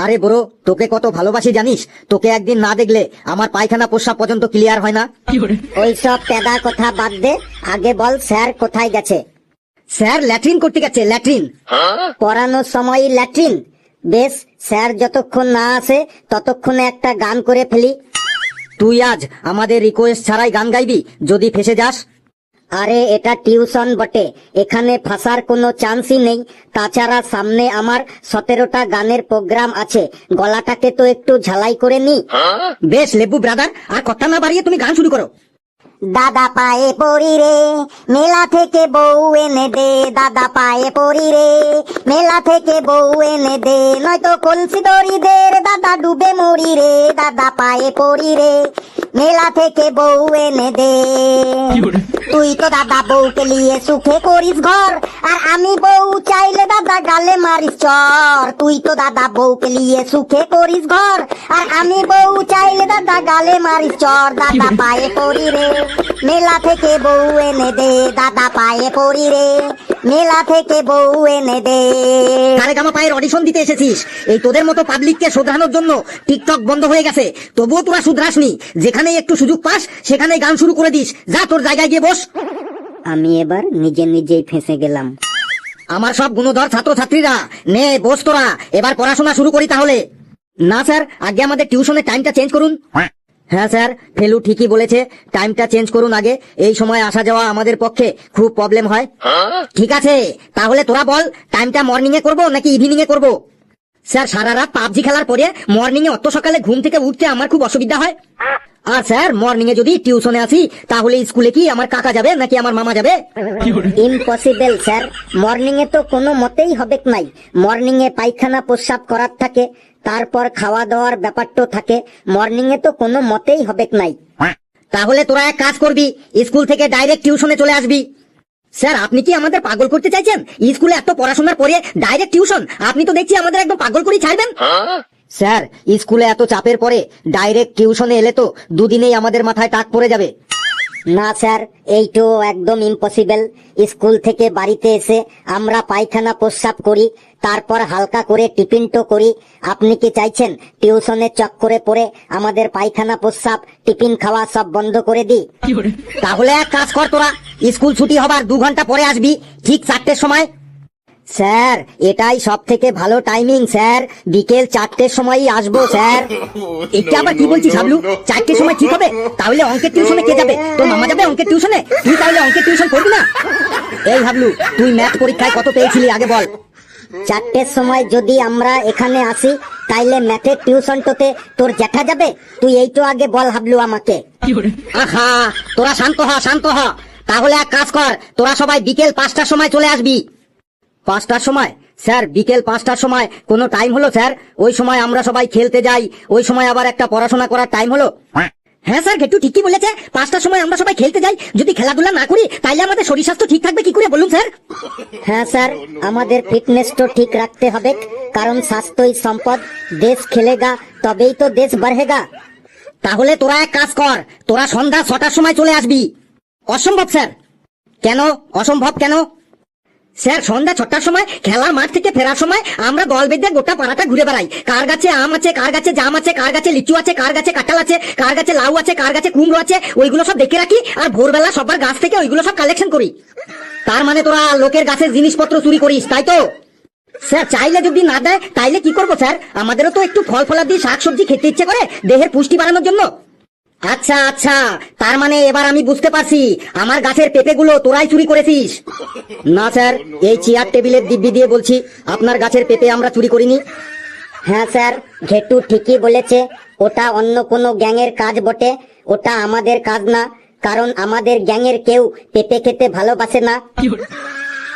আরে ব্রো, তোকে কত ভালোবাসি জানিস? তোকে একদিন না দেখলে আমার পায়খানা প্রস্রাব পর্যন্ত ক্লিয়ার হয় না। ওইসব পেদা কথা বাদ দে, আগে বল স্যার কোথায় গেছে? স্যার ল্যাট্রিন করতে গেছে, ল্যাট্রিন। পড়ানোর সময় ল্যাট্রিন? বেশ, স্যার যতক্ষণ না আসে ততক্ষণে একটা গান করে ফেলি। তুই আজ আমাদের রিকোয়েস্ট ছাড়াই গান গাইবি যদি ফেসে যাস? আরে এটা টিউশন বটে, এখানে ফাঁসার কোনো চান্সই নেই। তাছাড়া সামনে আমার 17টা গানের প্রোগ্রাম আছে, গলাটাকে তো একটু ঝালাই করে নি। বেশ লেবু ব্রাদার, আর কথা না বাড়িয়ে তুমি গান শুরু করো। দাদা পায়ে পড়ি রে, মেলা থেকে বউ এনে দে। দাদা পায়ে পড়ি রে, মেলা থেকে বউ এনে দে। নয়তো কলসি দড়ি দে রে, দাদা ডুবে মরি রে। দাদা পায়ে পড়ি রে, মেলা থেকে বউ এনে দে। তুই তো দাদা বউকে নিয়ে সুখে করিস ঘর, আর আমি বউ চাইলে দাদা গালে মারিস চর। তুই তো দাদা বউকে নিয়ে সুখে করিস ঘর, আর আমি বউ চাইলে দাদা গালে মারিস চর। দাদা পায়ে পড়ি রে, মেলা থেকে বউ এনে দে। দাদা পায়ে পড়ি রে, মেলা থেকে বউ এনে দে। সারেগামা পায়ের অডিশন দিতে এসেছিস? এই তোদের মতো পাবলিককে শোধরানোর জন্য টিকটক বন্ধ হয়ে গেছে, তবুও তোরা শুধরাসনি। যেখানে একটু সুযোগ পাস সেখানে গান শুরু করে দিস। যা তোর জায়গায় গিয়ে বস। আমি এবার নিজেই ফেঁসে গেলাম। আমার সব গুণধর ছাত্রছাত্রীরা, নে বস তোরা, এবার পড়াশোনা শুরু করি তাহলে। না স্যার, আগে আমাদের টিউশনের টাইমটা চেঞ্জ করুন। হ্যাঁ স্যার, ফেলু ঠিকই বলেছে, টাইমটা চেঞ্জ করুন আগে। এই সময় আসা যাওয়া আমাদের পক্ষে খুব প্রবলেম হয়। ঠিক আছে, তাহলে তোরা বল, টাইমটা মর্নিং এ করবো নাকি ইভিনিং এ করবো? স্যার, সারা রাত পাবজি খেলার পরে মর্নিং এ অত সকালে ঘুম থেকে উঠতে আমার খুব অসুবিধা হয়। আর স্যার, মর্নিং এ যদি টিউশনে আসি তাহলে স্কুলে কি আমার কাকা যাবে নাকি আমার মামা যাবে? ইম্পসিবল স্যার, মর্নিং এ তো কোনো মতেই হবে নাই। মর্নিং এ পায়খানা প্রস্রাব করার থাকে, তারপর খাওয়া দাওয়ার ব্যাপারটা থাকে। মর্নিং এ তো কোনো মতেই হবে নাই। তাহলে তোরা এক কাজ করবি, স্কুল থেকে ডাইরেক্ট টিউশনে চলে আসবি। স্যার, আপনি কি আমাদের পাগল করতে চাইছেন? স্কুলে এত পড়াশোনার পরে ডাইরেক্ট টিউশন? আপনি তো দেখছি আমাদের একদম পাগল করে ছাড়বেন। স্যার, স্কুলে এত চাপের পরে ডাইরেক্ট টিউশনে এলে তো দুদিনেই আমাদের মাথায় টাক পড়ে যাবে। না স্যার, এইটো একদম ইম্পসিবল। স্কুল থেকে বাড়িতে এসে আমরা পায়খানা প্রস্রাব করি, তারপর হালকা করে টিফিনটো করি। আপনি কি চাইছেন টিউশনের চক্করে পড়ে আমাদের পায়খানা প্রস্রাব টিফিন খাওয়া সব বন্ধ করে দিই? তাহলে এক কাজ কর, তোরা স্কুল ছুটি হবার 2 ঘন্টা পরে আসবি, ঠিক 4টের সময়। স্যার, এটাই সব থেকে ভালো টাইমিং স্যার, বিকেল 4টের সময়ই আসবো স্যার। এটা আবার কি বলছিস হাবলু? 4টের সময় ঠিক হবে? তাহলে অঙ্কের টিউশনে কে যাবে? তোর মামা যাবে অঙ্কের টিউশনে? তুই তাহলে অঙ্কের টিউশন করবি না? এই হাবলু, তুই ম্যাথ পরীক্ষায় কত পেয়েছিলি আগে বল? 4টের সময় যদি আমরা এখানে আসি তাইলে ম্যাথের টিউশনটোতে তোর জ্যাঠা যাবে? তুই এইটো আগে বল হাবলু আমাকে। আহা, তোরা শান্ত হ, শান্ত হ। তাহলে এক কাজ কর, তোরা সবাই বিকেল 5টার সময় চলে আসবি। 5টার সময়? স্যার, বিকেল 5টার সময় কোনো টাইম হলো স্যার? ওই সময় আমরা সবাই খেলতে যাই, ওই সময় আবার একটা পড়াশোনা করার টাইম হলো। হ্যাঁ স্যার, ঘেটু ঠিকই বলেছে, 5টার সময় আমরা সবাই খেলতে যাই। যদি খেলাধুলা না করি তাইলে আমাদের শরীর স্বাস্থ্য ঠিক থাকবে কি করে বলুন স্যার? হ্যাঁ স্যার, আমাদের ফিটনেসটা ঠিক রাখতে হবে, কারণ স্বাস্থ্যই সম্পদ। দেশ খেলেগা তবেই তো দেশ বাড়েগা। তাহলে তোরা এক কাজ কর, তোরা সন্ধ্যা 6টার সময় চলে আসবি। অসম্ভব স্যার। কেন অসম্ভব কেন? স্যার, সন্ধ্যা 6টার সময় খেলার মাঠ থেকে ফেরার সময় আমরা দল বেঁধে গোটা পাড়াটা ঘুরে বেড়াই। কার গাছে আম আছে, কার গাছে জাম আছে, কার গাছে লিচু আছে, কার গাছে কাঁঠাল আছে, কার গাছে লাউ আছে, কার গাছে কুমড়ো আছে, ওইগুলো সব দেখে রাখি। আর ভোরবেলা সবার গাছ থেকে ওইগুলো সব কালেকশন করি। তার মানে তোরা লোকের গাছের জিনিসপত্র চুরি করিস, তাই তো? স্যার, চাইলে যদি না দেয় তাইলে কি করবো স্যার? আমাদেরও তো একটু ফল ফলাদি শাকসবজি খেতে ইচ্ছে করে দেহের পুষ্টি বাড়ানোর জন্য। আচ্ছা আচ্ছা, তার মানে এবার আমি বুঝতে পারছি, আমার গাছের পেঁপেগুলো তোরাই চুরি করেছিস। না স্যার, এই চেয়ার টেবিলের দিব্যি দিয়ে বলছি, আপনার গাছের পেঁপে আমরা চুরি করিনি। হ্যাঁ স্যার, ঘেটু ঠিকই বলেছে, ওটা অন্য কোনো গ্যাংয়ের কাজ বটে, ওটা আমাদের কাজ না। কারণ আমাদের গ্যাংয়ের কেউ পেঁপে খেতে ভালোবাসে না।